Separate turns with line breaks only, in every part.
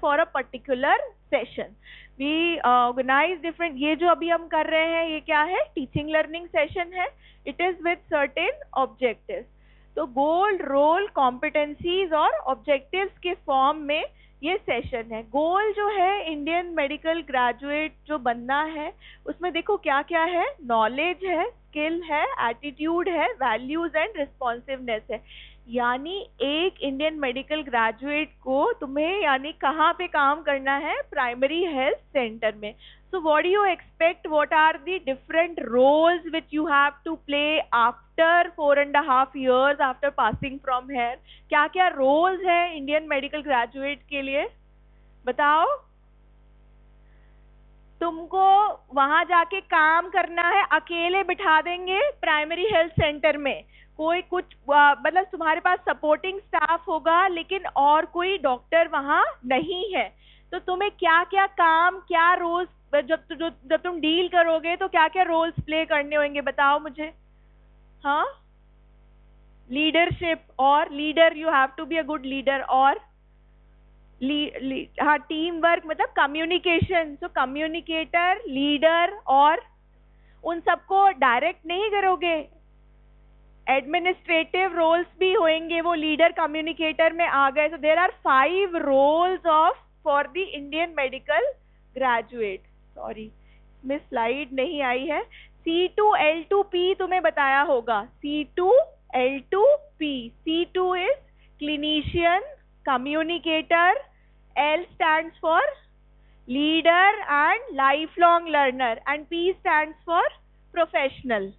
for a particular session. We organize different. ये जो अभी हम कर रहे हैं ये क्या है? टीचिंग लर्निंग सेशन है. It is with certain objectives. तो गोल, रोल, कॉम्पिटेंसीज और ऑब्जेक्टिव्स के फॉर्म में ये सेशन है. गोल जो है इंडियन मेडिकल ग्रेजुएट जो बनना है उसमें देखो क्या क्या है. नॉलेज है, स्किल है, एटीट्यूड है, वैल्यूज एंड रिस्पॉन्सिवनेस है. यानी एक इंडियन मेडिकल ग्रेजुएट को तुम्हें यानी कहाँ पे काम करना है? प्राइमरी हेल्थ सेंटर में. So what do you expect? What are the different roles which you have to play after 4.5 years after passing from here? क्या क्या roles है इंडियन मेडिकल ग्रेजुएट के लिए? बताओ. तुमको वहां जाके काम करना है. अकेले बिठा देंगे प्राइमरी हेल्थ सेंटर में. कोई कुछ मतलब तुम्हारे पास सपोर्टिंग स्टाफ होगा लेकिन और कोई डॉक्टर वहां नहीं है. तो तुम्हें क्या क्या काम, क्या रोल्स जब तुम डील करोगे तो क्या क्या रोल्स प्ले करने होंगे? बताओ मुझे. हाँ, लीडरशिप और leader. You have to be a good leader. और हाँ, टीम वर्क मतलब कम्युनिकेशन. So communicator, leader. और उन सबको डायरेक्ट नहीं करोगे. एडमिनिस्ट्रेटिव रोल्स भी होंगे. वो लीडर कम्युनिकेटर में आ गए. So there are 5 roles of for the Indian medical graduate. Sorry, इसमें स्लाइड नहीं आई है. C2L2P तुम्हें बताया होगा. C2L2P. C2 is clinician, communicator. L stands for leader and lifelong learner, and P stands for professional.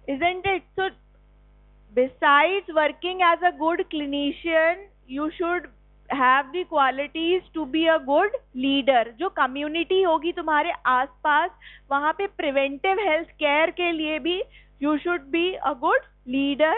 Isn't it? So besides working as a good clinician, you should have the qualities to be a good leader. जो community होगी तुम्हारे आसपास वहां पे preventive health care के लिए भी you should be a good leader,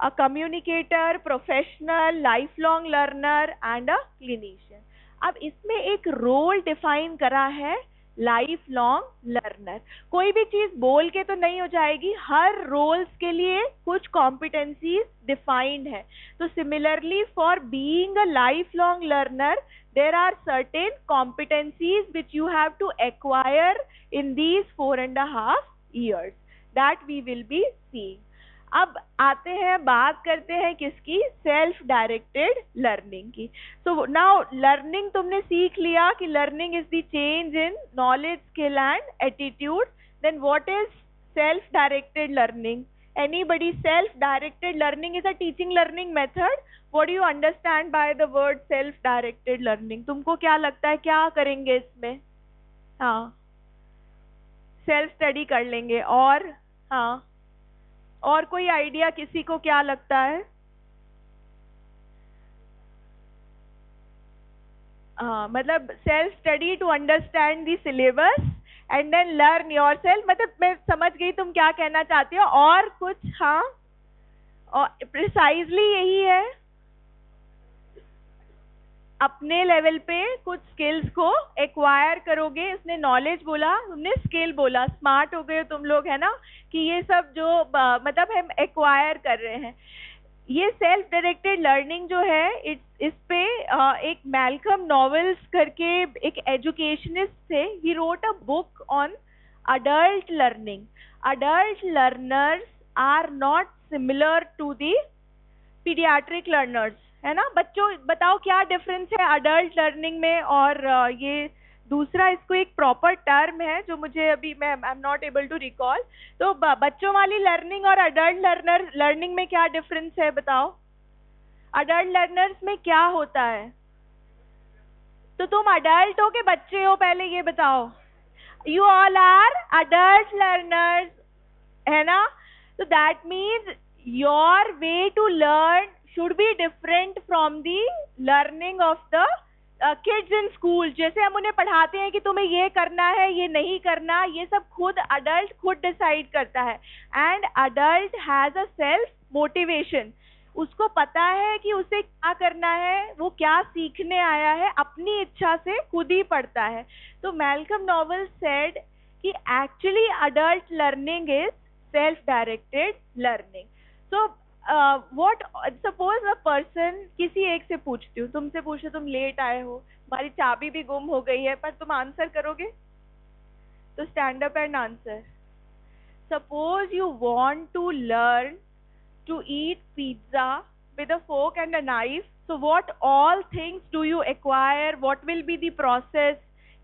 a communicator, professional, lifelong learner and a clinician. अब इसमें एक रोल डिफाइन करा है, लाइफ लॉन्ग लर्नर. कोई भी चीज बोल के तो नहीं हो जाएगी. हर रोल्स के लिए कुछ कॉम्पिटेंसीज डिफाइंड है. तो similarly for being a life long learner there are certain competencies which you have to acquire in these 4.5 years that we will be seeing. अब आते हैं, बात करते हैं किसकी? सेल्फ डायरेक्टेड लर्निंग की. सो नाउ लर्निंग तुमने सीख लिया कि learning is the change in knowledge, skill and attitude. Then what is self directed learning? Anybody? Self directed learning is a teaching learning method. What do you understand by the word self directed learning? तुमको क्या लगता है क्या करेंगे इसमें? हाँ, self study कर लेंगे. और हाँ, और कोई आइडिया किसी को क्या लगता है? मतलब self study to understand the syllabus and then learn yourself. मतलब मैं समझ गई तुम क्या कहना चाहती हो. और कुछ? हाँ, और प्रिसाइजली यही है. अपने लेवल पे कुछ स्किल्स को एक्वायर करोगे. उसने नॉलेज बोला, तुमने स्किल बोला. स्मार्ट हो गए तुम लोग, है ना, कि ये सब जो मतलब हम एक्वायर कर रहे हैं. ये सेल्फ डायरेक्टेड लर्निंग जो है इस पे एक मैल्कम नॉवेल्स करके एक एजुकेशनिस्ट थे. He wrote a book on adult learning. Adult learners are not similar to the paediatric learners, है ना. बच्चों बताओ क्या डिफरेंस है अडल्ट लर्निंग में और ये दूसरा? इसको एक प्रॉपर टर्म है जो मुझे अभी मैं I am not able to recall. तो बच्चों वाली लर्निंग और अडल्ट लर्निंग में क्या डिफरेंस है बताओ? अडल्ट लर्नर्स में क्या होता है? तो तुम अडल्ट हो के बच्चे हो? पहले ये बताओ. You all are adult learners, है ना. तो that means your way to learn should be different from the learning of the kids in school. जैसे हम उन्हें पढ़ाते हैं कि तुम्हें ये करना है, ये नहीं करना, ये सब खुद अडल्ट खुद डिसाइड करता है. And adult has a self motivation. उसको पता है कि उसे क्या करना है, वो क्या सीखने आया है, अपनी इच्छा से खुद ही पढ़ता है. तो मैल्कम नॉवेल सेड कि actually adult learning is self directed learning. So what suppose a person, किसी एक से पूछती हूँ, तुमसे पूछो, तुम लेट आए हो, हमारी चाबी भी गुम हो गई है, पर तुम आंसर करोगे? तो stand up and answer. Suppose you want to learn to eat pizza with a fork and a knife, so what all things do you acquire? What will be the process?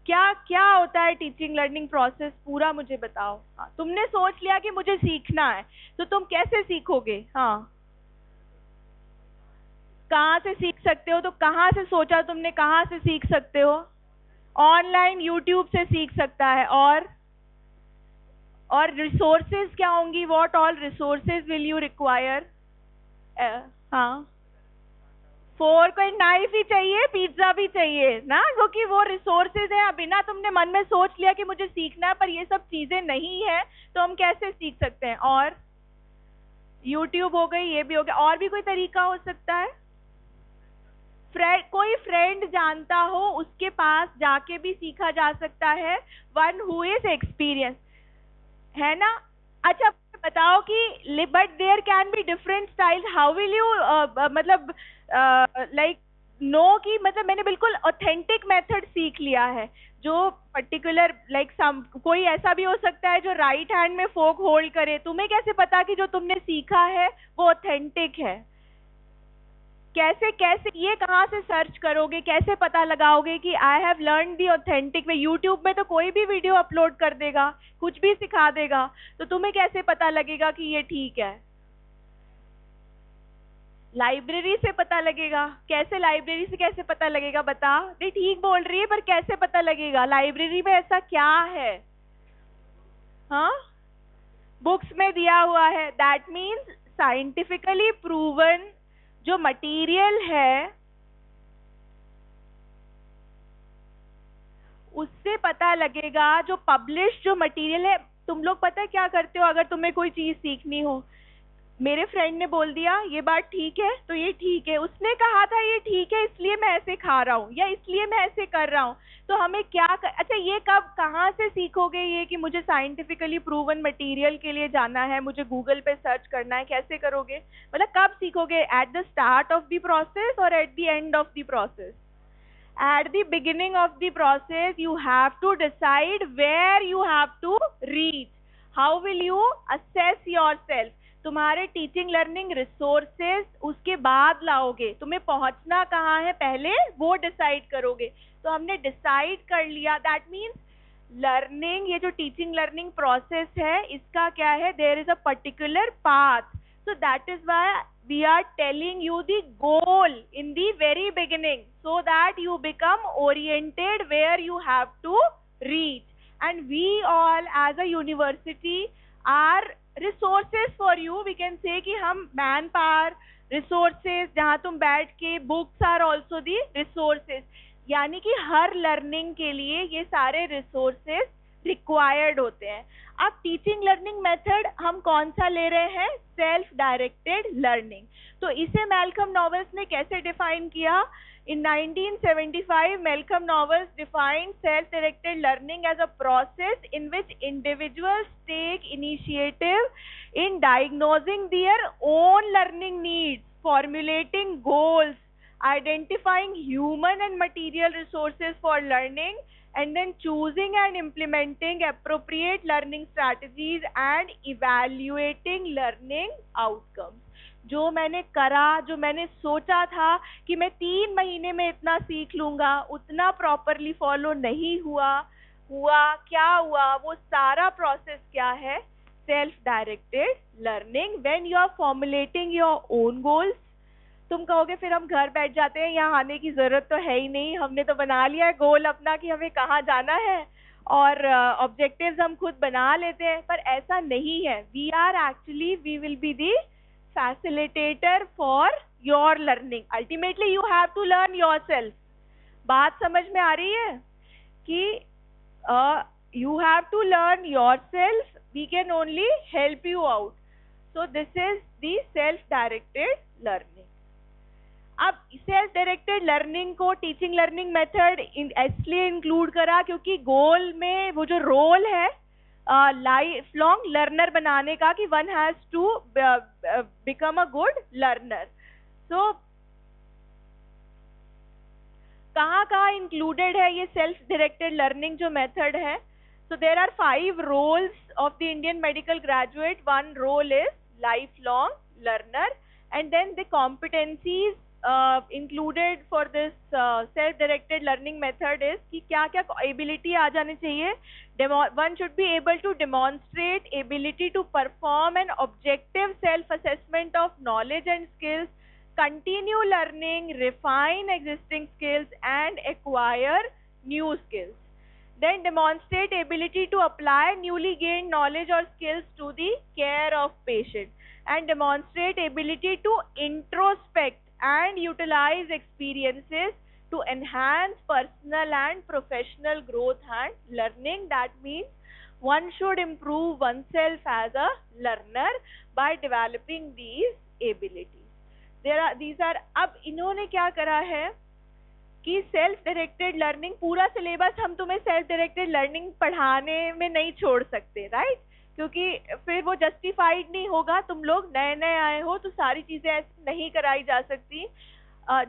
क्या क्या होता है teaching learning process, पूरा मुझे बताओ. हाँ, तुमने सोच लिया कि मुझे सीखना है, तो तुम कैसे सीखोगे? हाँ, कहाँ से सीख सकते हो? तो कहाँ से सोचा तुमने, कहाँ से सीख सकते हो? ऑनलाइन यूट्यूब से सीख सकता है. और रिसोर्सेज क्या होंगी? What all resources will you require? हाँ, फोर्क और नाइफ ही चाहिए, पिज्जा भी चाहिए ना, क्योंकि वो रिसोर्सेज है. बिना तुमने मन में सोच लिया कि मुझे सीखना है, पर ये सब चीजें नहीं है, तो हम कैसे सीख सकते हैं? और यूट्यूब हो गई, ये भी हो गया. और भी कोई तरीका हो सकता है? कोई फ्रेंड जानता हो, उसके पास जाके भी सीखा जा सकता है. वन हु इज एक्सपीरियंस, है ना? अच्छा, बताओ कि but there can be different style. How will you मतलब लाइक नो कि मतलब मैंने बिल्कुल ऑथेंटिक मेथड सीख लिया है, जो पर्टिकुलर लाइक सम, कोई ऐसा भी हो सकता है जो राइट हैंड में फोक होल्ड करे. तुम्हें कैसे पता कि जो तुमने सीखा है वो ऑथेंटिक है? कैसे कैसे, ये कहाँ से सर्च करोगे? कैसे पता लगाओगे कि I have learn the authentic way? YouTube में तो कोई भी वीडियो अपलोड कर देगा, कुछ भी सिखा देगा, तो तुम्हें कैसे पता लगेगा कि ये ठीक है? लाइब्रेरी से पता लगेगा. कैसे लाइब्रेरी से कैसे पता लगेगा? बता. नहीं, ठीक बोल रही है, पर कैसे पता लगेगा? लाइब्रेरी में ऐसा क्या है? हाँ, बुक्स में दिया हुआ है. दैट मीन्स साइंटिफिकली प्रूवन जो मटेरियल है उससे पता लगेगा. जो पब्लिश जो मटेरियल है, तुम लोग पता है क्या करते हो? अगर तुम्हें कोई चीज सीखनी हो, मेरे फ्रेंड ने बोल दिया ये बात ठीक है, तो ये ठीक है, उसने कहा था ये ठीक है, इसलिए मैं ऐसे खा रहा हूँ, या इसलिए मैं ऐसे कर रहा हूँ. तो हमें अच्छा, ये कब कहाँ से सीखोगे ये कि मुझे साइंटिफिकली प्रूवन मटेरियल के लिए जाना है, मुझे गूगल पे सर्च करना है? कैसे करोगे? मतलब कब सीखोगे? At the start of the process और at the end of the process? At the beginning of the process, you have to decide where you have to reach. How will you assess yourself? तुम्हारे teaching learning resources उसके बाद लाओगे. तुम्हें पहुंचना कहाँ है पहले, वो डिसाइड करोगे. तो हमने डिसाइड कर लिया. दैट मीन्स लर्निंग, ये जो टीचिंग लर्निंग प्रोसेस है, इसका क्या है? There is a particular path. So that is why we are telling you the goal in the very beginning, so that you become oriented where you have to reach. And we all as a university are resources for you. We can say कि हम manpower, resources, जहाँ तुम बैठ के, books are also the resources. यानी कि हर learning के लिए ये सारे रिसोर्सेज रिक्वायर्ड होते हैं. अब टीचिंग लर्निंग मेथड हम कौन सा ले रहे हैं? Self directed learning. तो इसे मैल्कम नॉवेल्स ने कैसे डिफाइन किया? In 1975, Malcolm Novels defined self-directed learning as a process in which individuals take initiative in diagnosing their own learning needs, formulating goals, identifying human and material resources for learning, and then choosing and implementing appropriate learning strategies and evaluating learning outcomes. जो मैंने करा, जो मैंने सोचा था कि मैं 3 महीने में इतना सीख लूंगा, उतना प्रॉपरली फॉलो नहीं हुआ. क्या हुआ? वो सारा प्रोसेस क्या है? Self directed learning. When you are formulating your own goals. तुम कहोगे फिर हम घर बैठ जाते हैं, यहाँ आने की जरूरत तो है ही नहीं, हमने तो बना लिया है गोल अपना कि हमें कहाँ जाना है, और ऑब्जेक्टिव्स हम खुद बना लेते हैं. पर ऐसा नहीं है. We will be the facilitator for your learning. Ultimately you have to learn yourself. बात समझ में आ रही है कि you have to learn yourself. We can only help you out. So this is the self-directed learning. अब self directed learning को teaching learning method इसलिए include करा क्योंकि गोल में वो जो रोल है लाइफ लॉन्ग लर्नर बनाने का, कि one has to become a good learner. So कहाँ कहाँ इंक्लूडेड है ये सेल्फ डायरेक्टेड लर्निंग जो मेथड है? So there are 5 roles of the Indian medical graduate. One role is lifelong learner, and then the competencies included for this self-directed learning method is कि क्या क्या ability आ जानी चाहिए. One should be able to demonstrate ability to perform an objective self-assessment of knowledge and skills, continue learning, refine existing skills, and acquire new skills. Then demonstrate ability to apply newly gained knowledge or skills to the care of patient, and demonstrate ability to introspect and utilize experiences to enhance personal and professional growth and learning. That means one should improve oneself as a learner by developing these abilities. These are, अब इन्होंने क्या करा है कि self directed learning, पूरा syllabus हम तुम्हें self directed learning पढ़ाने में नहीं छोड़ सकते, राइट? क्योंकि फिर वो जस्टिफाइड नहीं होगा. तुम लोग नए नए आए हो तो सारी चीजें ऐसे नहीं कराई जा सकती.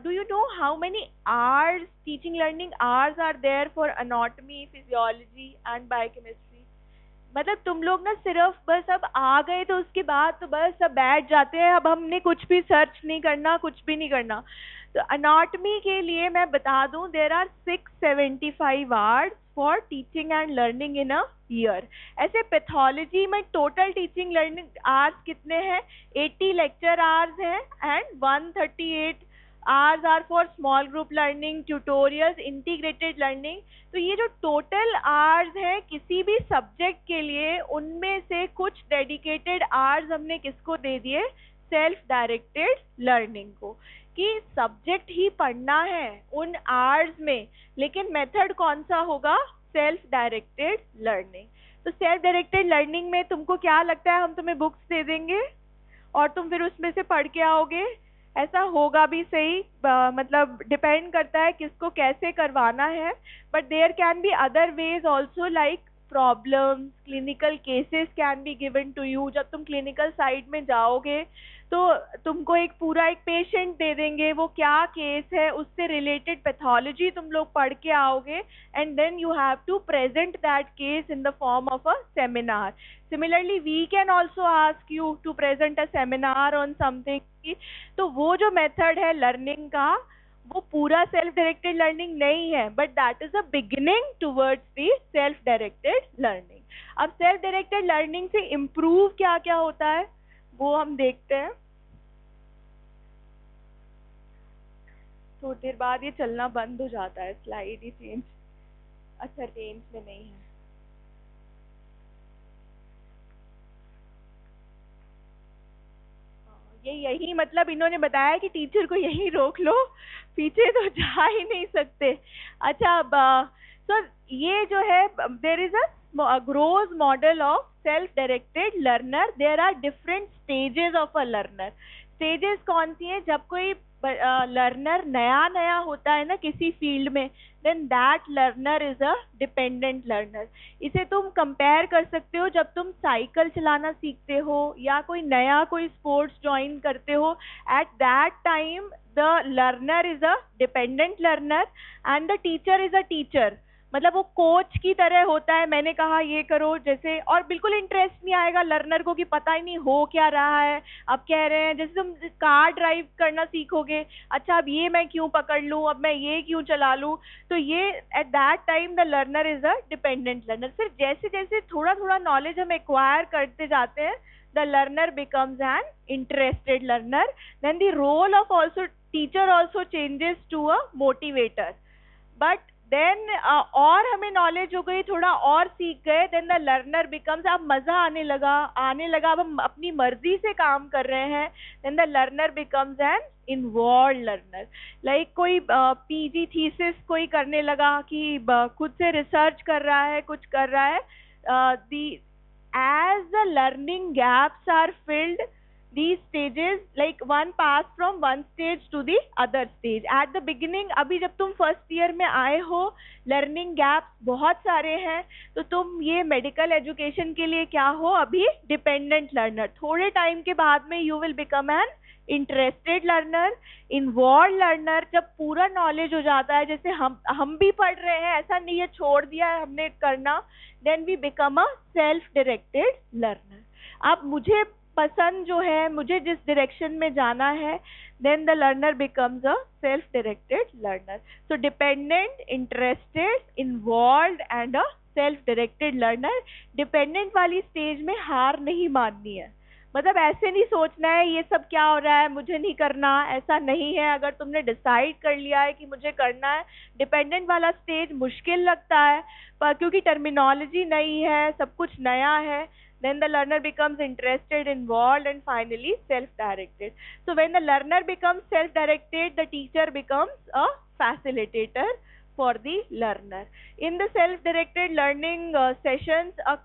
Do you know how many hours, teaching learning hours are there for anatomy, physiology and biochemistry? मतलब तुम लोग ना सिर्फ बस अब आ गए तो उसके बाद तो बस सब बैठ जाते हैं, अब हमने कुछ भी सर्च नहीं करना, कुछ भी नहीं करना. तो अनाटमी के लिए मैं बता दूं, there are 675 hours for teaching and learning in a year. ऐसे पैथोलॉजी में टोटल टीचिंग लर्निंग आवर्स कितने हैं? 80 लेक्चर आवर्स हैं, and 138 hours are for small group learning, tutorials, integrated learning. तो ये जो टोटल आवर्स हैं किसी भी सब्जेक्ट के लिए, उनमें से कुछ डेडिकेटेड आवर्स हमने किसको दे दिए? सेल्फ डायरेक्टेड लर्निंग को, कि सब्जेक्ट ही पढ़ना है उन आवर्स में, लेकिन मेथड कौन सा होगा? Self directed learning. तो सेल्फ डायरेक्टेड लर्निंग में तुमको क्या लगता है हम तुम्हें बुक्स दे देंगे और तुम फिर उसमें से पढ़ के आओगे? ऐसा होगा भी सही, मतलब डिपेंड करता है किसको कैसे करवाना है. But there can be other ways also, like problems, clinical cases can be given to you. जब तुम क्लिनिकल साइड में जाओगे तो तुमको एक पूरा एक पेशेंट दे देंगे, वो क्या केस है उससे रिलेटेड पैथोलॉजी तुम लोग पढ़ के आओगे, and then you have to present that case in the form of a seminar. Similarly, we can also ask you to present a seminar on something. तो वो जो मेथड है लर्निंग का, वो पूरा सेल्फ डायरेक्टेड लर्निंग नहीं है, but that is a beginning towards the self directed learning. अब सेल्फ डायरेक्टेड लर्निंग से इम्प्रूव क्या क्या होता है वो हम देखते हैं. थोड़ी देर बाद ये चलना बंद हो जाता है, स्लाइड ही चेंज, अच्छा रेंज में नहीं है. ये यही मतलब इन्होंने बताया कि टीचर को यही रोक लो, पीछे तो जा ही नहीं सकते. अच्छा, अब सो ये जो है, there is a Grow's model of self directed learner. There are different stages of a learner. Stages कौन सी हैं? जब कोई लर्नर नया नया होता है ना किसी फील्ड में, then that learner is a dependent learner. इसे तुम कंपेयर कर सकते हो जब तुम साइकिल चलाना सीखते हो या कोई नया कोई स्पोर्ट्स ज्वाइन करते हो. At that time the learner is a dependent learner and the teacher is a teacher. मतलब वो कोच की तरह होता है, मैंने कहा ये करो जैसे, और बिल्कुल इंटरेस्ट नहीं आएगा लर्नर को कि पता ही नहीं हो क्या रहा है. अब कह रहे हैं जैसे तुम कार ड्राइव करना सीखोगे, अच्छा अब ये मैं क्यों पकड़ लूं, अब मैं ये क्यों चला लूं. तो ये at that time the learner is a dependent learner. फिर जैसे जैसे थोड़ा थोड़ा नॉलेज हम एक्वायर करते जाते हैं, the learner becomes an interested learner. Then the role of also teacher also changes to a motivator. But then और हमें नॉलेज हो गई, थोड़ा और सीख गए, देन द लर्नर बिकम्स, अब मजा आने लगा, अब हम अपनी मर्जी से काम कर रहे हैं, then the learner becomes an involve learner. Like कोई पीजी थीसिस कोई करने लगा कि खुद से रिसर्च कर रहा है, कुछ कर रहा है, as the learning gaps are filled, these stages, like one pass from one stage to the other stage. At the beginning, अभी जब तुम फर्स्ट ईयर में आए हो, लर्निंग गैप्स बहुत सारे हैं, तो तुम ये मेडिकल एजुकेशन के लिए क्या हो, अभी डिपेंडेंट लर्नर. थोड़े टाइम के बाद में you will become an interested learner, involve learner. जब पूरा नॉलेज हो जाता है, जैसे हम भी पढ़ रहे हैं, ऐसा नहीं है छोड़ दिया है हमने करना, then we become a self directed learner. अब मुझे पसंद जो है, मुझे जिस डायरेक्शन में जाना है, then the learner becomes a self-directed learner. So dependent, interested, involved and a self-directed learner. Dependent वाली स्टेज में हार नहीं माननी है. मतलब ऐसे नहीं सोचना है ये सब क्या हो रहा है, मुझे नहीं करना, ऐसा नहीं है. अगर तुमने डिसाइड कर लिया है कि मुझे करना है, डिपेंडेंट वाला स्टेज मुश्किल लगता है पर क्योंकि टर्मिनोलॉजी नई है, सब कुछ नया है. Then the learner becomes interested, involved and finally self-directed. So when the learner becomes self-directed, the teacher becomes a facilitator for the learner. In the self-directed learning sessions, a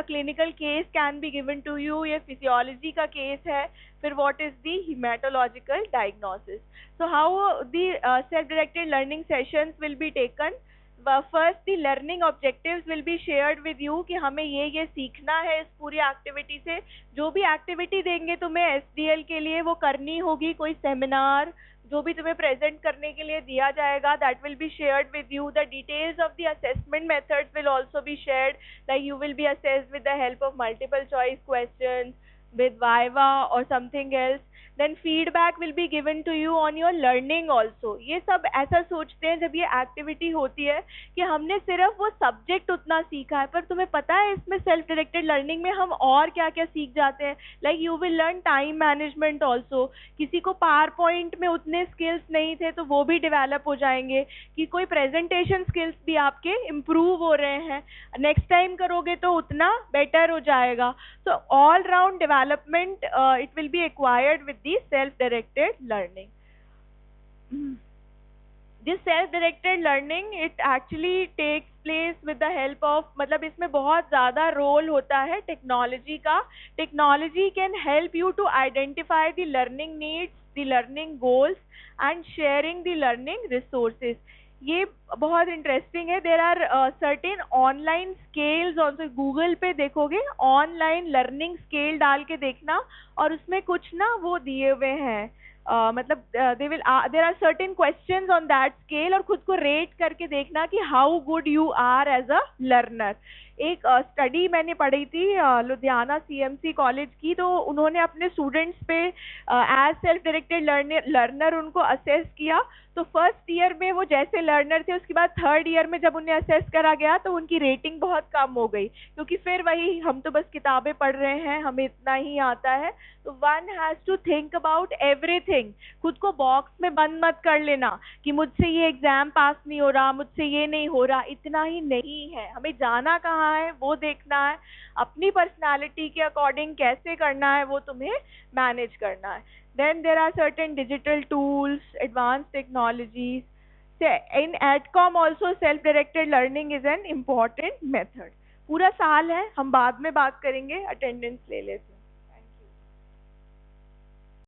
clinical case can be given to you. ये physiology का case है. फिर what is the hematological diagnosis. So how the self-directed learning sessions will be taken? First the learning objectives will be shared with you कि हमें ये सीखना है इस पूरी एक्टिविटी से. जो भी एक्टिविटी देंगे तुम्हें एसडीएल के लिए वो करनी होगी. कोई सेमिनार जो भी तुम्हें प्रेजेंट करने के लिए दिया जाएगा, that will be shared with you. The details of the assessment methods will also be shared, like you will be assessed with the help of multiple choice questions, with viva or something else. Then feedback will be given to you on your learning also. ये सब ऐसा सोचते हैं जब ये activity होती है कि हमने सिर्फ वो सब्जेक्ट उतना सीखा है, पर तुम्हें पता है इसमें सेल्फ डायरेक्टेड लर्निंग में हम और क्या क्या सीख जाते हैं. Like you will learn time management also. किसी को पावर पॉइंट में उतने स्किल्स नहीं थे तो वो भी डेवलप हो जाएंगे, कि कोई प्रेजेंटेशन स्किल्स भी आपके इम्प्रूव हो रहे हैं, नेक्स्ट टाइम करोगे तो उतना बेटर हो जाएगा. So all round development it will be acquired with the self-directed learning. This self-directed learning it actually takes place with the help of, मतलब इसमें बहुत ज़्यादा रोल होता है टेक्नोलॉजी का. Technology can help you to identify the learning needs, the learning goals and sharing the learning resources. ये बहुत interesting है. There are certain online scales also. Google पे देखोगे ऑनलाइन लर्निंग स्केल डाल के देखना, और उसमें कुछ ना वो दिए हुए हैं, मतलब there are certain questions on that scale, और खुद को रेट करके देखना कि how good you are as a learner. एक स्टडी मैंने पढ़ी थी लुधियाना सीएमसी कॉलेज की, तो उन्होंने अपने स्टूडेंट्स पे एज सेल्फ डायरेक्टेड लर्नर उनको असेस किया. तो फर्स्ट ईयर में वो जैसे लर्नर थे, उसके बाद थर्ड ईयर में जब उन्हें असेस करा गया तो उनकी रेटिंग बहुत कम हो गई, क्योंकि फिर वही हम तो बस किताबें पढ़ रहे हैं, हमें इतना ही आता है. तो one has to think about everything. खुद को बॉक्स में बंद मत कर लेना कि मुझसे ये एग्जाम पास नहीं हो रहा, मुझसे ये नहीं हो रहा. इतना ही नहीं है, हमें जाना कहाँ है वो देखना है. अपनी पर्सनालिटी के अकॉर्डिंग कैसे करना है वो तुम्हें मैनेज करना है. Then there are certain digital tools, advanced technologies. In ADCOM also self-directed learning is an important method. पूरा साल है, हम बाद में बात करेंगे. अटेंडेंस ले लेते हैं.